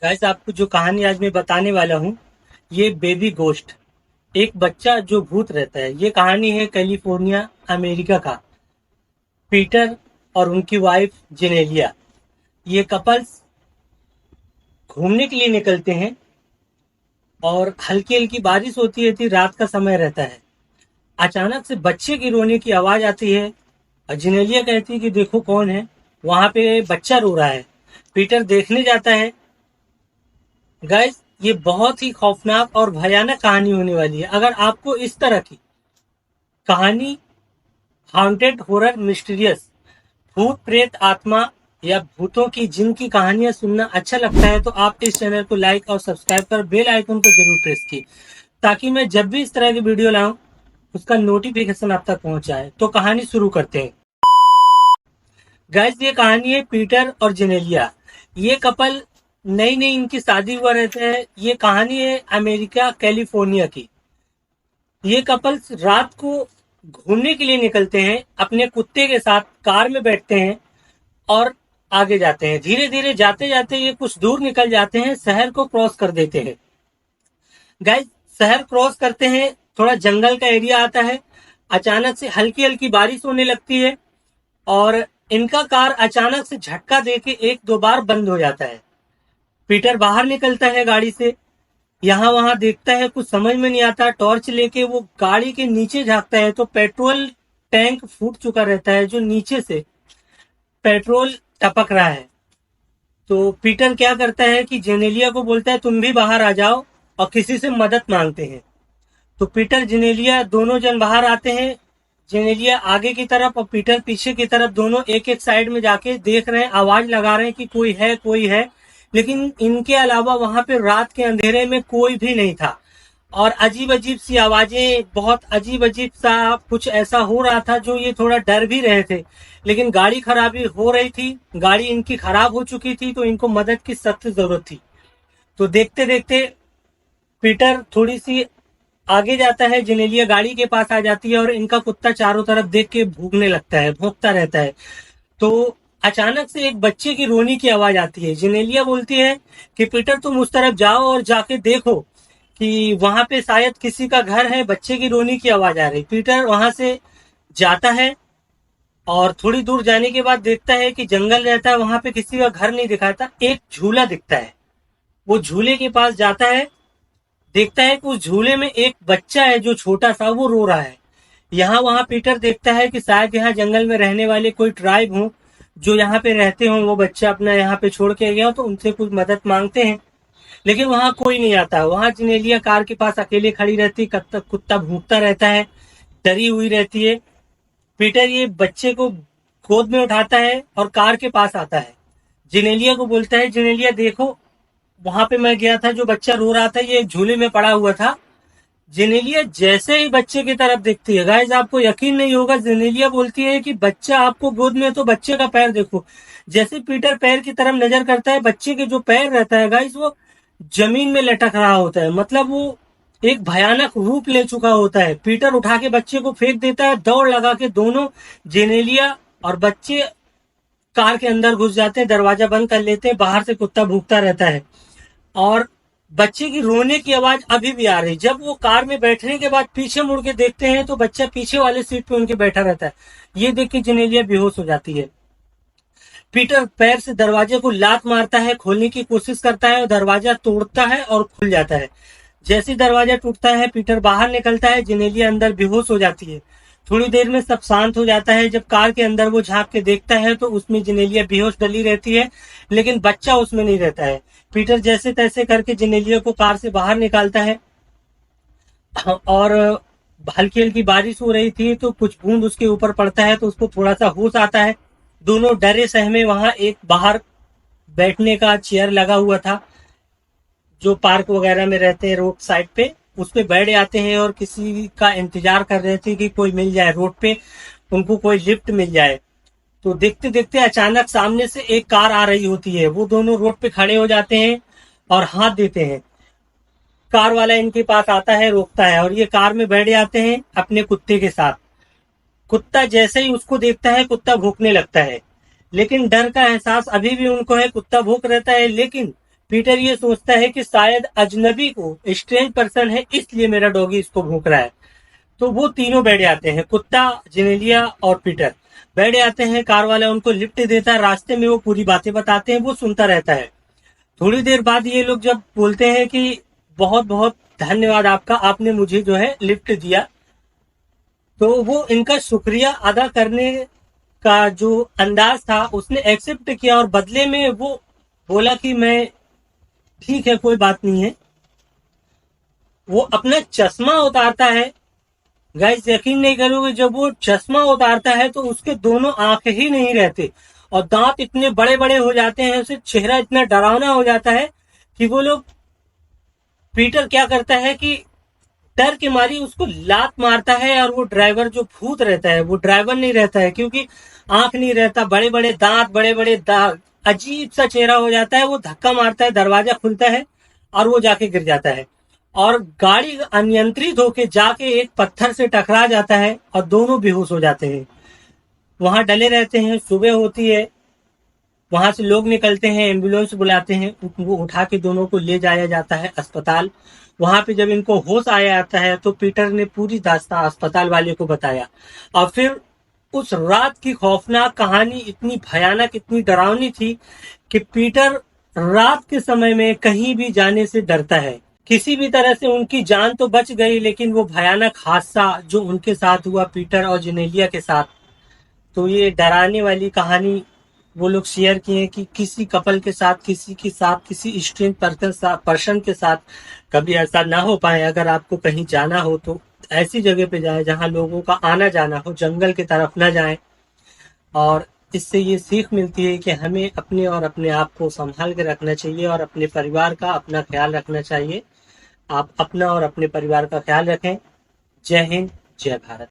Guys, आपको जो कहानी आज मैं बताने वाला हूँ, ये बेबी गोस्ट, एक बच्चा जो भूत रहता है। ये कहानी है कैलिफोर्निया, अमेरिका का। पीटर और उनकी वाइफ जेनेलिया, ये कपल्स घूमने के लिए निकलते हैं और हल्की हल्की बारिश होती रहती, रात का समय रहता है। अचानक से बच्चे की रोने की आवाज आती है और जेनेलिया कहती है कि देखो कौन है। वहां पे बच्चा रो रहा है। पीटर देखने जाता है। गाइस, ये बहुत ही खौफनाक और भयानक कहानी होने वाली है। अगर आपको इस तरह की कहानी, हॉन्टेड, हॉरर, मिस्टीरियस, भूत प्रेत आत्मा या भूतों की जिन की कहानियां सुनना अच्छा लगता है, तो आप इस चैनल को लाइक और सब्सक्राइब कर बेल आइकन को जरूर प्रेस कीजिए, ताकि मैं जब भी इस तरह की वीडियो लाऊं उसका नोटिफिकेशन आप तक पहुंच जाए। तो कहानी शुरू करते हैं। गाइस, ये कहानी है पीटर और जेनेलिया। ये कपल, नई नई इनकी शादी हुआ रहता है। ये कहानी है अमेरिका, कैलिफोर्निया की। ये कपल्स रात को घूमने के लिए निकलते हैं, अपने कुत्ते के साथ कार में बैठते हैं और आगे जाते हैं। धीरे धीरे जाते जाते ये कुछ दूर निकल जाते हैं, शहर को क्रॉस कर देते हैं। गाइस, शहर क्रॉस करते हैं, थोड़ा जंगल का एरिया आता है। अचानक से हल्की हल्की बारिश होने लगती है और इनका कार अचानक से झटका देके एक दो बार बंद हो जाता है। पीटर बाहर निकलता है गाड़ी से, यहाँ वहां देखता है, कुछ समझ में नहीं आता। टॉर्च लेके वो गाड़ी के नीचे झांकता है तो पेट्रोल टैंक फूट चुका रहता है, जो नीचे से पेट्रोल टपक रहा है। तो पीटर क्या करता है कि जेनेलिया को बोलता है तुम भी बाहर आ जाओ, और किसी से मदद मांगते हैं। तो पीटर, जेनेलिया दोनों जन बाहर आते हैं। जेनेलिया आगे की तरफ और पीटर पीछे की तरफ, दोनों एक एक साइड में जाके देख रहे हैं, आवाज लगा रहे हैं कि कोई है कोई है। लेकिन इनके अलावा वहां पे रात के अंधेरे में कोई भी नहीं था। और अजीब अजीब सी आवाजें, बहुत अजीब अजीब सा कुछ ऐसा हो रहा था जो ये थोड़ा डर भी रहे थे। लेकिन गाड़ी खराबी हो रही थी, गाड़ी इनकी खराब हो चुकी थी, तो इनको मदद की सख्त जरूरत थी। तो देखते देखते पीटर थोड़ी सी आगे जाता है, जेनेलिया गाड़ी के पास आ जाती है और इनका कुत्ता चारों तरफ देख के भूखने लगता है, भौंकता रहता है। तो अचानक से एक बच्चे की रोने की आवाज आती है। जेनेलिया बोलती है कि पीटर तुम उस तरफ जाओ और जाके देखो कि वहां पे शायद किसी का घर है, बच्चे की रोने की आवाज आ रही। पीटर वहां से जाता है और थोड़ी दूर जाने के बाद देखता है कि जंगल रहता है, वहां पे किसी का घर नहीं दिखाता, एक झूला दिखता है। वो झूले के पास जाता है, देखता है कि उस झूले में एक बच्चा है जो छोटा सा, वो रो रहा है। यहाँ वहां पीटर देखता है कि शायद यहाँ जंगल में रहने वाले कोई ट्राइब हो, जो यहाँ पे रहते हो, वो बच्चा अपना यहाँ पे छोड़ के गया, तो उनसे कुछ मदद मांगते हैं। लेकिन वहां कोई नहीं आता। वहां जनेलिया कार के पास अकेले खड़ी रहती, कब तक कुत्ता भूखता रहता है, डरी हुई रहती है। पीटर ये बच्चे को गोद में उठाता है और कार के पास आता है। जिनेलिया को बोलता है, जिनेलिया देखो, वहां पे मैं गया था, जो बच्चा रो रहा था ये एक झूले में पड़ा हुआ था। जिनेलिया जैसे ही बच्चे की तरफ देखती है, गाइस आपको यकीन नहीं होगा, जिनेलिया बोलती है कि बच्चा आपको गोद में, तो बच्चे का पैर देखो। जैसे पीटर पैर की तरफ नजर करता है, बच्चे के जो पैर रहता है गाइस, वो जमीन में लटक रहा होता है। मतलब वो एक भयानक रूप ले चुका होता है। पीटर उठा के बच्चे को फेंक देता है, दौड़ लगा के दोनों, जेनेलिया और बच्चे, कार के अंदर घुस जाते हैं, दरवाजा बंद कर लेते हैं। बाहर से कुत्ता भूखता रहता है और बच्चे की रोने की आवाज अभी भी आ रही। जब वो कार में बैठने के बाद पीछे मुड़ के देखते हैं तो बच्चा पीछे वाले सीट पे उनके बैठा रहता है। ये देख के जेनेलिया बेहोश हो जाती है। पीटर पैर से दरवाजे को लात मारता है, खोलने की कोशिश करता है और दरवाजा तोड़ता है और खुल जाता है। जैसे दरवाजा टूटता है, पीटर बाहर निकलता है, जेनेलिया अंदर बेहोश हो जाती है। थोड़ी देर में सब शांत हो जाता है। जब कार के अंदर वो झांक के देखता है तो उसमें जेनेलिया बेहोश डली रहती है, लेकिन बच्चा उसमें नहीं रहता है। पीटर जैसे तैसे करके जेनेलिया को कार से बाहर निकालता है और हल्की हल्की बारिश हो रही थी, तो कुछ बूंद उसके ऊपर पड़ता है तो उसको थोड़ा सा होश आता है। दोनों डरे सहमे, वहां एक बाहर बैठने का चेयर लगा हुआ था, जो पार्क वगैरह में रहते हैं रोड साइड पे, उस पे बैठ जाते हैं और किसी का इंतजार कर रहे थे कि कोई मिल जाए रोड पे, उनको कोई लिफ्ट मिल जाए। तो देखते देखते अचानक सामने से एक कार आ रही होती है। वो दोनों रोड पे खड़े हो जाते हैं और हाथ देते हैं। कार वाला इनके पास आता है, रोकता है और ये कार में बैठ जाते हैं अपने कुत्ते के साथ। कुत्ता जैसे ही उसको देखता है, कुत्ता भौंकने लगता है। लेकिन डर का एहसास अभी भी उनको है, कुत्ता भौंक रहता है, लेकिन पीटर ये सोचता है कि शायद अजनबी को, स्ट्रेंज पर्सन है, इसलिए मेरा डॉगी इसको भूख रहा है। तो वो तीनों बैठ जाते हैं, कुत्ता, जेनेलिया और पीटर बैठ जाते हैं। कार वाला उनको लिफ्ट देता है, रास्ते में वो पूरी बातें बताते हैं, वो सुनता रहता है। थोड़ी देर बाद ये लोग जब बोलते हैं कि बहुत बहुत धन्यवाद आपका, आपने मुझे जो है लिफ्ट दिया, तो वो इनका शुक्रिया अदा करने का जो अंदाज था उसने एक्सेप्ट किया, और बदले में वो बोला कि मैं, ठीक है कोई बात नहीं है। वो अपना चश्मा उतारता है। गाइस यकीन नहीं करोगे, जब वो चश्मा उतारता है तो उसके दोनों आंख ही नहीं रहते और दांत इतने बड़े बड़े हो जाते हैं, उसे चेहरा इतना डरावना हो जाता है कि वो लोग, पीटर क्या करता है कि डर के मारी उसको लात मारता है, और वो ड्राइवर जो भूत रहता है वो ड्राइवर नहीं रहता है, क्योंकि आंख नहीं रहता, बड़े बड़े दांत, बड़े बड़े दाग, अजीब सा चेहरा हो जाता है। वो धक्का मारता है, दरवाजा खुलता है और वो जाके गिर जाता है, और गाड़ी अनियंत्रित होके जाके एक पत्थर से टकरा जाता है और दोनों बेहोश हो जाते हैं। वहां डले रहते हैं। सुबह होती है, वहां से लोग निकलते हैं, एम्बुलेंस बुलाते हैं, वो उठा के दोनों को ले जाया जाता है अस्पताल। वहां पे जब इनको होश आया आता है तो पीटर ने पूरी दास्तां अस्पताल वाले को बताया, और फिर उस रात की खौफनाक कहानी इतनी भयानक, इतनी डरावनी थी कि पीटर रात के समय में कहीं भी जाने से डरता है। किसी भी तरह से उनकी जान तो बच गई, लेकिन वो भयानक हादसा जो उनके साथ हुआ पीटर और जिनेलिया के साथ, तो ये डराने वाली कहानी वो लोग शेयर किए कि किसी कपल के साथ, किसी स्ट्रेंज पर्सन के साथ कभी ऐसा ना हो पाए। अगर आपको कहीं जाना हो तो ऐसी जगह पे जाए जहां लोगों का आना जाना हो, जंगल की तरफ ना जाएं। और इससे ये सीख मिलती है कि हमें अपने और अपने आप को संभाल के रखना चाहिए और अपने परिवार का अपना ख्याल रखना चाहिए। आप अपना और अपने परिवार का ख्याल रखें। जय हिंद, जय भारत।